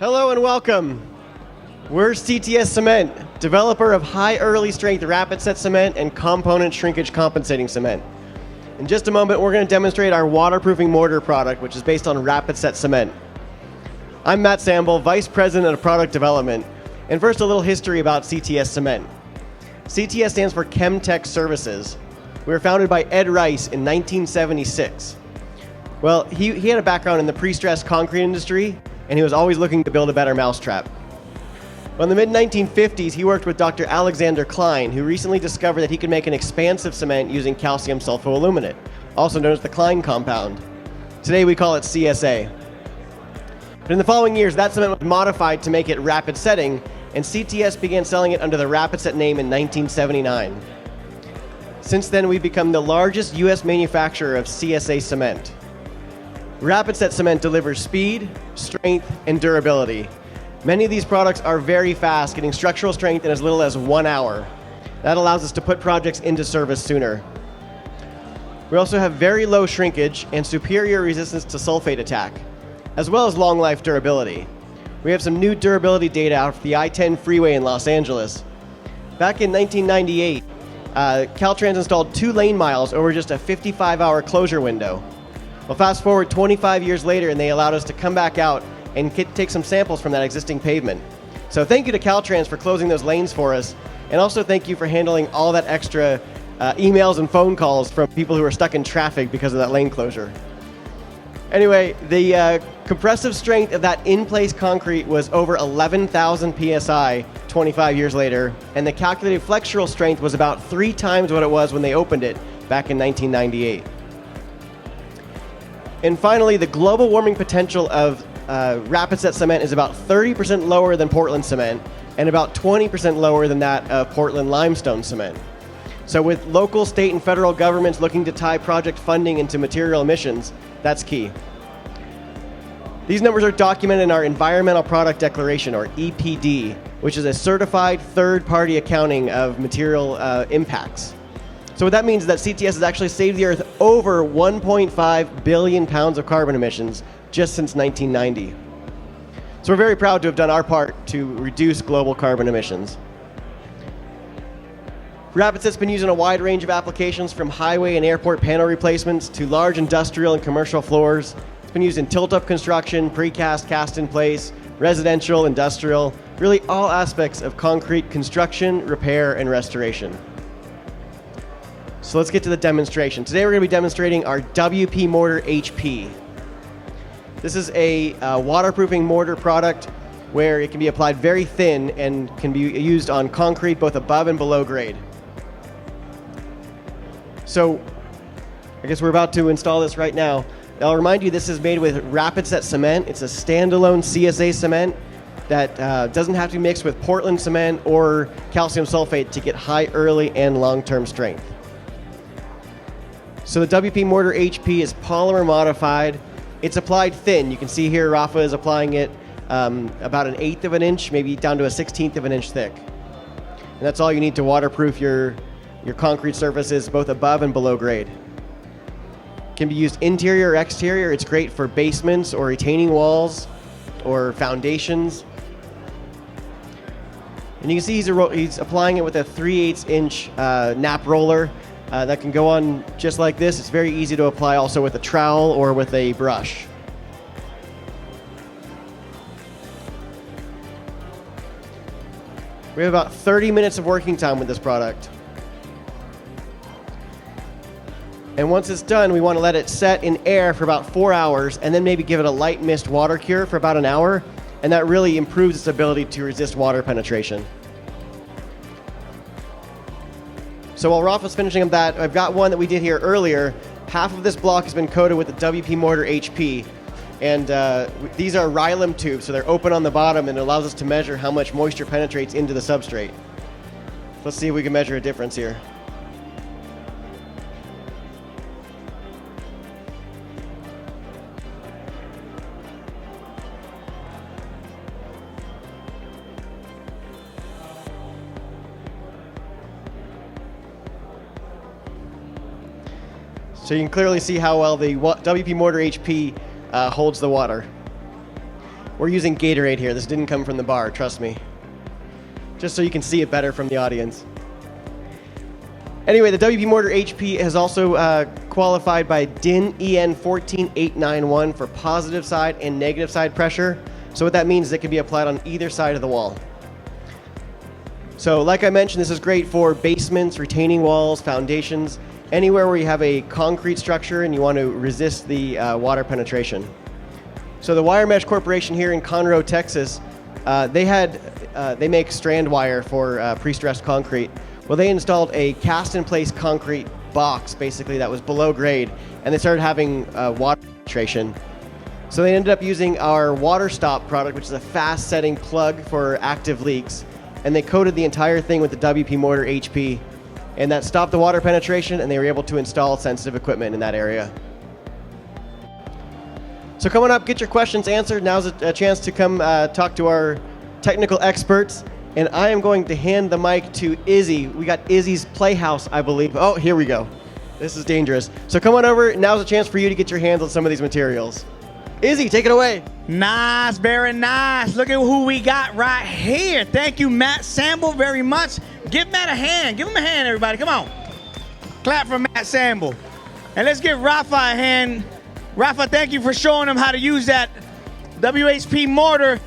Hello and welcome. We're CTS Cement, developer of high early strength rapid set cement and component shrinkage compensating cement. In just a moment, we're going to demonstrate our waterproofing mortar product, which is based on rapid set cement. I'm Matt Samble, Vice President of Product Development. And first, a little history about CTS Cement. CTS stands for Chemtech Services. We were founded by Ed Rice in 1976. Well, he had a background in the pre-stressed concrete industry, and he was always looking to build a better mousetrap. Well, in the mid-1950s, he worked with Dr. Alexander Klein, who recently discovered that he could make an expansive cement using calcium sulfoaluminate, also known as the Klein compound. Today, we call it CSA. But in the following years, that cement was modified to make it rapid setting, and CTS began selling it under the Rapid Set name in 1979. Since then, we've become the largest U.S. manufacturer of CSA cement. Rapid Set cement delivers speed, strength, and durability. Many of these products are very fast, getting structural strength in as little as 1 hour. That allows us to put projects into service sooner. We also have very low shrinkage and superior resistance to sulfate attack, as well as long life durability. We have some new durability data out of the I-10 freeway in Los Angeles. Back in 1998, Caltrans installed 2 lane miles over just a 55-hour closure window. Well, fast forward 25 years later, and they allowed us to come back out and take some samples from that existing pavement. So thank you to Caltrans for closing those lanes for us, and also thank you for handling all that extra emails and phone calls from people who are stuck in traffic because of that lane closure. Anyway, the compressive strength of that in-place concrete was over 11,000 psi 25 years later, and the calculated flexural strength was about 3 times what it was when they opened it back in 1998. And finally, the global warming potential of rapid set cement is about 30% lower than Portland cement and about 20% lower than that of Portland limestone cement. So with local, state, and federal governments looking to tie project funding into material emissions, that's key. These numbers are documented in our Environmental Product Declaration, or EPD, which is a certified third-party accounting of material impacts. So what that means is that CTS has actually saved the Earth over 1.5 billion pounds of carbon emissions just since 1990. So we're very proud to have done our part to reduce global carbon emissions. Rapid Set's been used in a wide range of applications, from highway and airport panel replacements to large industrial and commercial floors. It's been used in tilt-up construction, precast, cast-in-place, residential, industrial, really all aspects of concrete construction, repair, and restoration. So let's get to the demonstration. Today we're going to be demonstrating our WP Mortar HP. This is a waterproofing mortar product where it can be applied very thin and can be used on concrete both above and below grade. So I guess we're about to install this right now. I'll remind you, this is made with Rapid Set cement. It's a standalone CSA cement that doesn't have to be mixed with Portland cement or calcium sulfate to get high early and long-term strength. So the WP Mortar HP is polymer modified. It's applied thin. You can see here Rafa is applying it about 1/8 of an inch, maybe down to 1/16 of an inch thick. And that's all you need to waterproof your concrete surfaces, both above and below grade. Can be used interior or exterior. It's great for basements or retaining walls or foundations. And you can see he's applying it with a 3/8 inch nap roller. That can go on just like this. It's very easy to apply also with a trowel or with a brush. We have about 30 minutes of working time with this product. And once it's done, we want to let it set in air for about 4 hours and then maybe give it a light mist water cure for about an hour. And that really improves its ability to resist water penetration. So while Rafa's finishing up that, I've got one that we did here earlier. Half of this block has been coated with the WP Mortar HP. And these are Rylem tubes, so they're open on the bottom, and it allows us to measure how much moisture penetrates into the substrate. Let's see if we can measure a difference here. So you can clearly see how well the WP Mortar HP holds the water. We're using Gatorade here. This didn't come from the bar, trust me. Just so you can see it better from the audience. Anyway, the WP Mortar HP has also qualified by DIN EN 14891 for positive side and negative side pressure. So what that means is it can be applied on either side of the wall. So like I mentioned, this is great for basements, retaining walls, foundations, anywhere where you have a concrete structure and you want to resist the water penetration. So the Wire Mesh Corporation here in Conroe, Texas, they make strand wire for pre-stressed concrete. Well, they installed a cast-in-place concrete box, basically, that was below grade, and they started having water penetration. So they ended up using our Water Stop product, which is a fast-setting plug for active leaks, and they coated the entire thing with the WP Mortar HP, and that stopped the water penetration, and they were able to install sensitive equipment in that area. So coming up, get your questions answered. Now's a chance to come talk to our technical experts, and I am going to hand the mic to Izzy. We got Izzy's Playhouse, I believe. Oh, here we go. This is dangerous. So come on over. Now's a chance for you to get your hands on some of these materials. Izzy, take it away. Nice, very nice. Look at who we got right here. Thank you, Matt Samble, very much. Give Matt a hand. Give him a hand, everybody. Come on. Clap for Matt Samble. And let's give Rafa a hand. Rafa, thank you for showing them how to use that WHP mortar.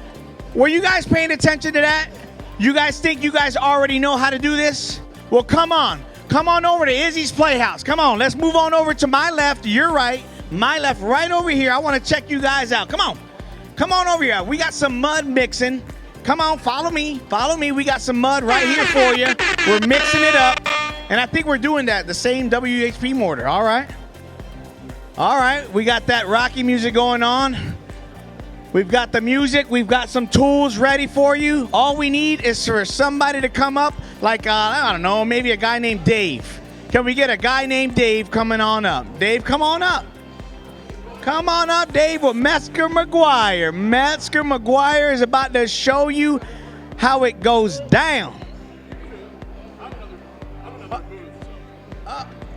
Were you guys paying attention to that? You guys think you guys already know how to do this? Well, come on. Come on over to Izzy's Playhouse. Come on. Let's move on over to my left, your right. My left, right over here. I want to check you guys out. Come on. Come on over here. We got some mud mixing. Come on, follow me. Follow me. We got some mud right here for you. We're mixing it up. And I think we're doing that, the same WHP mortar. All right. All right. We got that Rocky music going on. We've got the music. We've got some tools ready for you. All we need is for somebody to come up, like, I don't know, maybe a guy named Dave. Can we get a guy named Dave coming on up? Dave, come on up. Come on up, Dave, with Metzger McGuire. Metzger McGuire is about to show you how it goes down.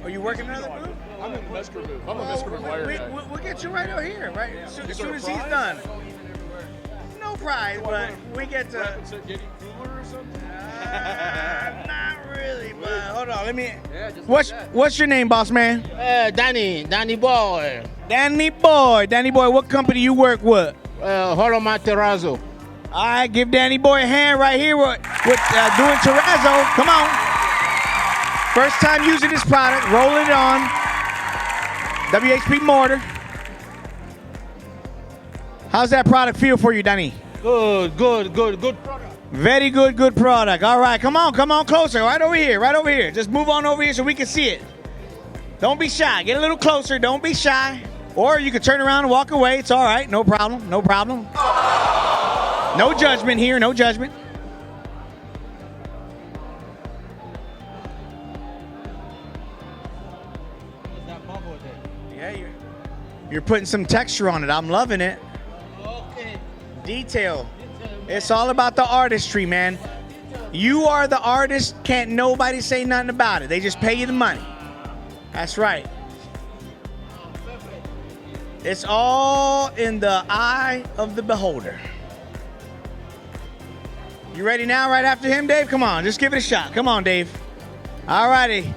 Are you working another booth? I'm in the Metzger booth. I'm a Metzger McGuire guy. We'll get you right over here, right? As soon as he's done. No prize, but we get to... Cooler or something? Not really, but hold on, let me... What's your name, boss man? Danny Boy. Danny Boy, what company you work with? Horoma Terrazzo. All right, give Danny Boy a hand right here with doing terrazzo. Come on. First time using this product, rolling it on. WHP mortar. How's that product feel for you, Danny? Good product. Very good product. All right, come on closer. Right over here. Just move on over here so we can see it. Don't be shy. Get a little closer. Don't be shy. Or you can turn around and walk away. It's all right. No problem. No judgment here. No judgment. Yeah, you're putting some texture on it. I'm loving it. Okay. Detail. It's all about the artistry, man. You are the artist. Can't nobody say nothing about it. They just pay you the money. That's right. It's all in the eye of the beholder. You ready now, right after him, Dave? Come on, just give it a shot. Come on, Dave. All righty.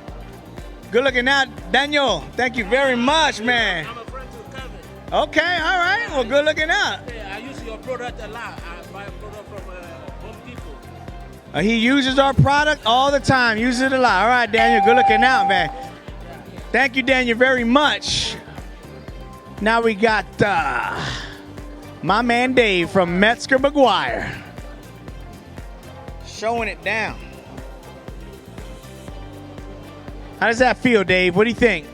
Good looking out, Daniel. Thank you very much, man. I'm a friend to Kevin. Okay, all right. Well, good looking out. I use your product a lot. I buy a product from Home Depot. He uses our product all the time. Uses it a lot. All right, Daniel, good looking out, man. Thank you, Daniel, very much. Now we got my man Dave from Metzger McGuire. Showing it down. How does that feel, Dave? What do you think?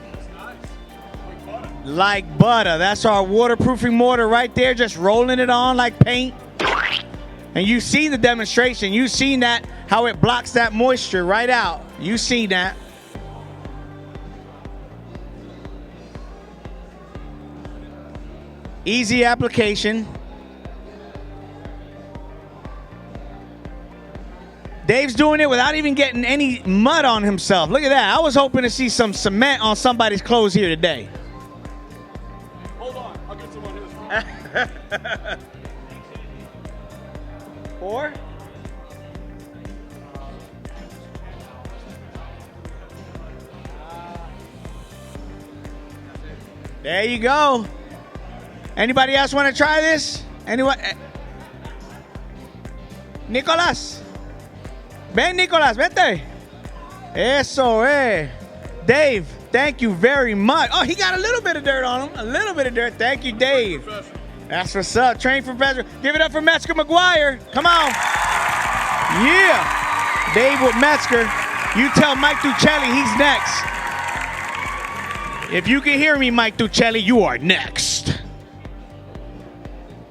Like butter. That's our waterproofing mortar right there, just rolling it on like paint. And you've seen the demonstration. You've seen that, how it blocks that moisture right out. You've seen that. Easy application. Dave's doing it without even getting any mud on himself. Look at that. I was hoping to see some cement on somebody's clothes here today. Hold on. I'll get some on his. 4. There you go. Anybody else want to try this? Anyone? Nicolás. Ven, Nicolás, vente. Eso, Dave, thank you very much. Oh, he got a little bit of dirt on him. A little bit of dirt. Thank you, Dave. That's what's up. Train professor. Give it up for Metzger McGuire. Come on. Yeah. Dave with Metzger. You tell Mike Ducelli he's next. If you can hear me, Mike Ducelli, you are next.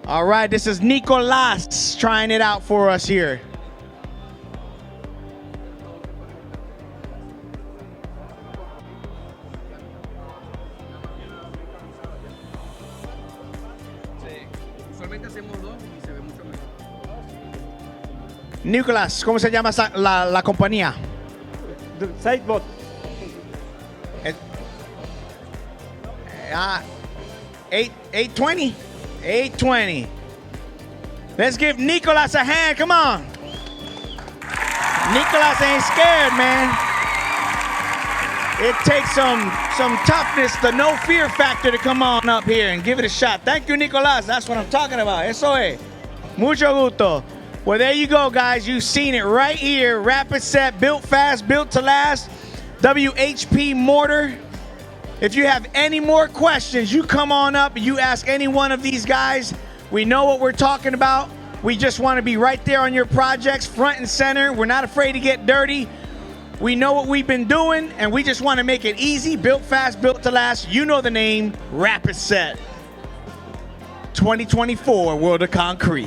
All right, this is Nicolás trying it out for us here. Nicolás, ¿cómo se llama la compañía? The Sidebot. 820. 820. Let's give Nicolás a hand. Come on. Nicolás ain't scared, man. It takes some toughness, the no fear factor to come on up here and give it a shot. Thank you, Nicolás. That's what I'm talking about. Eso es. Mucho gusto. Well, there you go, guys. You've seen it right here. Rapid set, built fast, built to last. WHP Mortar. If you have any more questions, you come on up and you ask any one of these guys. We know what we're talking about. We just want to be right there on your projects, front and center. We're not afraid to get dirty. We know what we've been doing, and we just want to make it easy, built fast, built to last. You know the name, Rapid Set. 2024 World of Concrete.